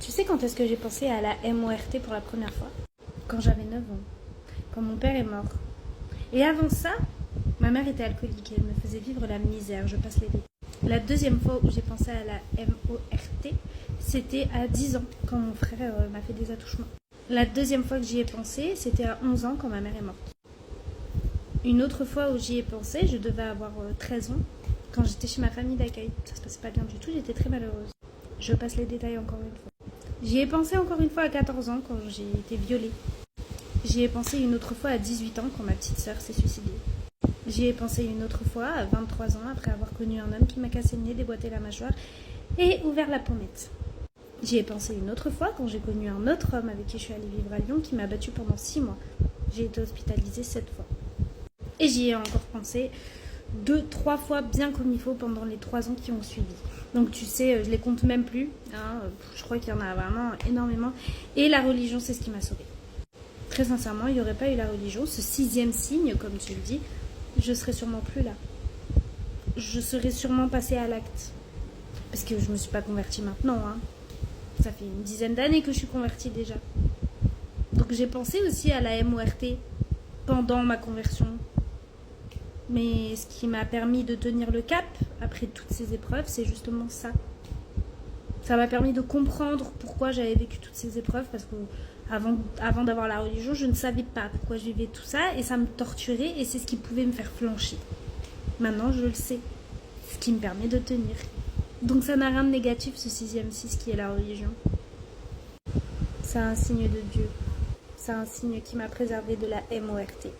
Tu sais quand est-ce que j'ai pensé à la MORT pour la première fois? Quand j'avais 9 ans, quand mon père est mort. Et avant ça, ma mère était alcoolique et elle me faisait vivre la misère, je passe les détails. La deuxième fois où j'ai pensé à la MORT, c'était à 10 ans, quand mon frère m'a fait des attouchements. La deuxième fois que j'y ai pensé, c'était à 11 ans, quand ma mère est morte. Une autre fois où j'y ai pensé, je devais avoir 13 ans, quand j'étais chez ma famille d'accueil. Ça se passait pas bien du tout, j'étais très malheureuse. Je passe les détails encore une fois. J'y ai pensé encore une fois à 14 ans, quand j'ai été violée. J'y ai pensé une autre fois à 18 ans, quand ma petite sœur s'est suicidée. J'y ai pensé une autre fois à 23 ans, après avoir connu un homme qui m'a cassé le nez, déboîté la mâchoire et ouvert la pommette. J'y ai pensé une autre fois quand j'ai connu un autre homme avec qui je suis allée vivre à Lyon qui m'a battue pendant 6 mois. J'ai été hospitalisée 7 fois. Et j'y ai encore pensé 2-3 fois bien comme il faut pendant les 3 ans qui ont suivi. Donc tu sais, je les compte même plus. Je crois qu'il y en a vraiment énormément. Et la religion, c'est ce qui m'a sauvée. Très sincèrement, il n'y aurait pas eu la religion, ce 6e signe, comme tu le dis, je serais sûrement plus là. Je serais sûrement passée à l'acte. Parce que je me suis pas convertie maintenant. Ça fait une dizaine d'années que je suis convertie déjà. Donc j'ai pensé aussi à la MORT pendant ma conversion. Mais ce qui m'a permis de tenir le cap après toutes ces épreuves, c'est justement ça. Ça m'a permis de comprendre pourquoi j'avais vécu toutes ces épreuves, parce que avant d'avoir la religion, je ne savais pas pourquoi je vivais tout ça, et ça me torturait, et c'est ce qui pouvait me faire flancher. Maintenant, je le sais, ce qui me permet de tenir. Donc ça n'a rien de négatif, ce 6e 6 qui est la religion. C'est un signe de Dieu. C'est un signe qui m'a préservé de la MORT.